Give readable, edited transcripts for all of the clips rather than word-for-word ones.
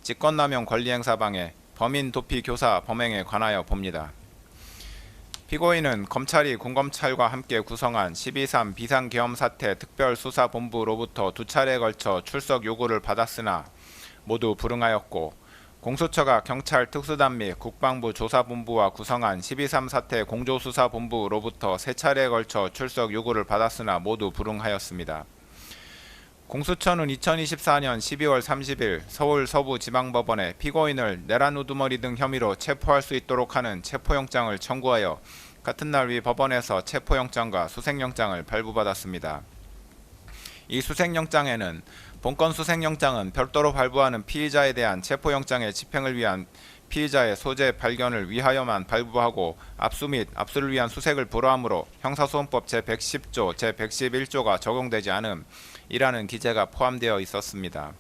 직권남용 권리행사방해 범인 도피 교사 범행에 관하여 봅니다. 피고인은 검찰이 군검찰과 함께 구성한 12.3 비상계엄사태 특별수사본부로부터 2차례에 걸쳐 출석 요구를 받았으나 모두 불응하였고, 공수처가 경찰 특수단 및 국방부 조사본부와 구성한 12.3 사태 공조수사본부로부터 3차례에 걸쳐 출석 요구를 받았으나 모두 불응하였습니다. 공수처는 2024년 12월 30일 서울 서부지방법원에 피고인을 내란 우두머리 등 혐의로 체포할 수 있도록 하는 체포영장을 청구하여 같은 날 위 법원에서 체포영장과 수색영장을 발부받았습니다. 이 수색영장에는 본건 수색영장은 별도로 발부하는 피의자에 대한 체포영장의 집행을 위한 피의자의 소재 발견을 위하여만 발부하고 압수 및 압수를 위한 수색을 불허하므로 형사소송법 제110조, 제111조가 적용되지 않음이라는 기재가 포함되어 있었습니다.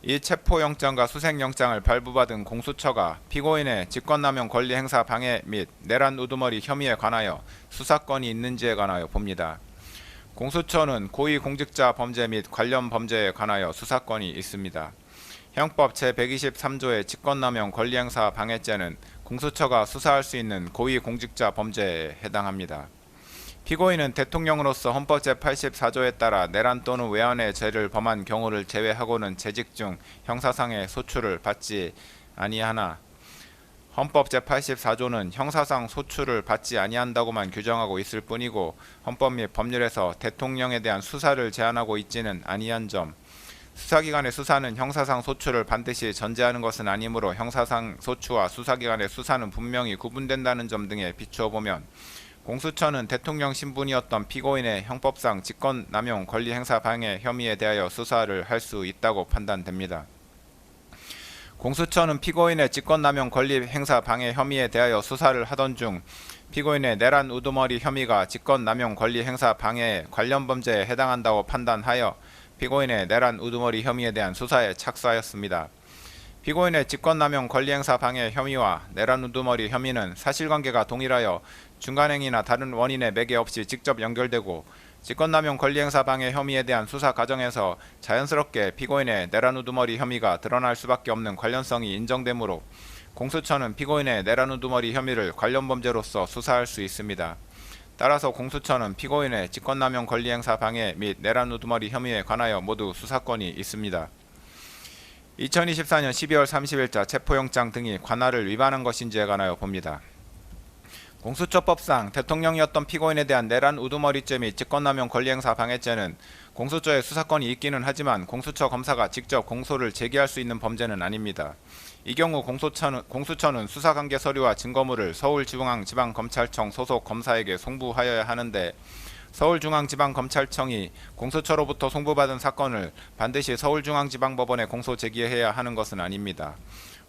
이 체포영장과 수색영장을 발부받은 공수처가 피고인의 직권남용 권리행사 방해 및 내란 우두머리 혐의에 관하여 수사권이 있는지에 관하여 봅니다. 공수처는 고위공직자 범죄 및 관련 범죄에 관하여 수사권이 있습니다. 형법 제123조의 직권남용 권리행사 방해죄는 공수처가 수사할 수 있는 고위공직자 범죄에 해당합니다. 피고인은 대통령으로서 헌법 제84조에 따라 내란 또는 외환의 죄를 범한 경우를 제외하고는 재직 중 형사상의 소출을 받지 아니하나, 헌법 제84조는 형사상 소출을 받지 아니한다고만 규정하고 있을 뿐이고 헌법 및 법률에서 대통령에 대한 수사를 제한하고 있지는 아니한 점, 수사기관의 수사는 형사상 소출을 반드시 전제하는 것은 아니므로 형사상 소추와 수사기관의 수사는 분명히 구분된다는 점 등에 비추어 보면 공수처는 대통령 신분이었던 피고인의 형법상 직권남용 권리행사 방해 혐의에 대하여 수사를 할 수 있다고 판단됩니다. 공수처는 피고인의 직권남용 권리행사 방해 혐의에 대하여 수사를 하던 중 피고인의 내란 우두머리 혐의가 직권남용 권리행사 방해의 관련 범죄에 해당한다고 판단하여 피고인의 내란 우두머리 혐의에 대한 수사에 착수하였습니다. 피고인의 직권남용 권리행사 방해 혐의와 내란 우두머리 혐의는 사실관계가 동일하여 중간행위나 다른 원인의 매개 없이 직접 연결되고 직권남용 권리행사 방해 혐의에 대한 수사 과정에서 자연스럽게 피고인의 내란 우두머리 혐의가 드러날 수밖에 없는 관련성이 인정되므로 공수처는 피고인의 내란 우두머리 혐의를 관련 범죄로서 수사할 수 있습니다. 따라서 공수처는 피고인의 직권남용 권리행사 방해 및 내란 우두머리 혐의에 관하여 모두 수사권이 있습니다. 2024년 12월 30일자 체포영장 등이 관할을 위반한 것인지에 관하여 봅니다. 공수처법상 대통령이었던 피고인에 대한 내란 우두머리죄 및 직권남용 권리행사 방해죄는 공수처에 수사권이 있기는 하지만 공수처 검사가 직접 공소를 제기할 수 있는 범죄는 아닙니다. 이 경우 공수처는 수사관계 서류와 증거물을 서울중앙지방검찰청 소속 검사에게 송부하여야 하는데, 서울중앙지방검찰청이 공수처로부터 송부받은 사건을 반드시 서울중앙지방법원에 공소 제기해야 하는 것은 아닙니다.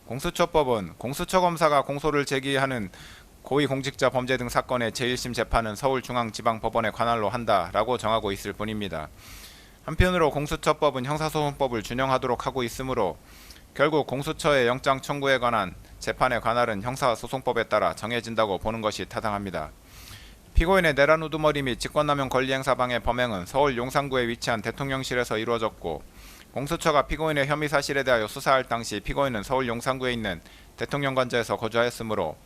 공수처법은 공수처검사가 공소를 제기하는 고위공직자 범죄 등 사건의 제1심 재판은 서울중앙지방법원에 관할로 한다라고 정하고 있을 뿐입니다. 한편으로 공수처법은 형사소송법을 준용하도록 하고 있으므로 결국 공수처의 영장 청구에 관한 재판의 관할은 형사소송법에 따라 정해진다고 보는 것이 타당합니다. 피고인의 내란 우두머리 및 직권남용 권리행사 방해 범행은 서울 용산구에 위치한 대통령실에서 이루어졌고, 공수처가 피고인의 혐의 사실에 대하여 수사할 당시 피고인은 서울 용산구에 있는 대통령관저에서 거주하였으므로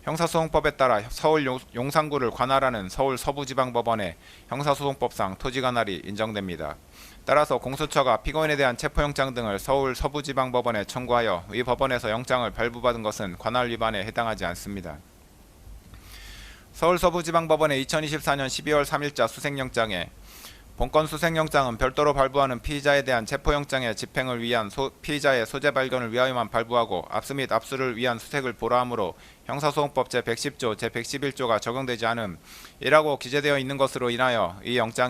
형사소송법에 따라 서울 용산구를 관할하는 서울 서부지방법원의 형사소송법상 토지관할이 인정됩니다. 따라서 공수처가 피고인에 대한 체포영장 등을 서울 서부지방법원에 청구하여 이 법원에서 영장을 발부받은 것은 관할 위반에 해당하지 않습니다. 서울 서부지방법원의 2024년 12월 3일자 수색영장에 본건 수색영장은 별도로 발부하는 피의자에 대한 체포영장의 집행을 위한 피의자의 소재 발견을 위하여만 발부하고 압수 및 압수를 위한 수색을 불허하므로 형사소송법 제110조, 제111조가 적용되지 않음이라고 기재되어 있는 것으로 인하여 이 영장이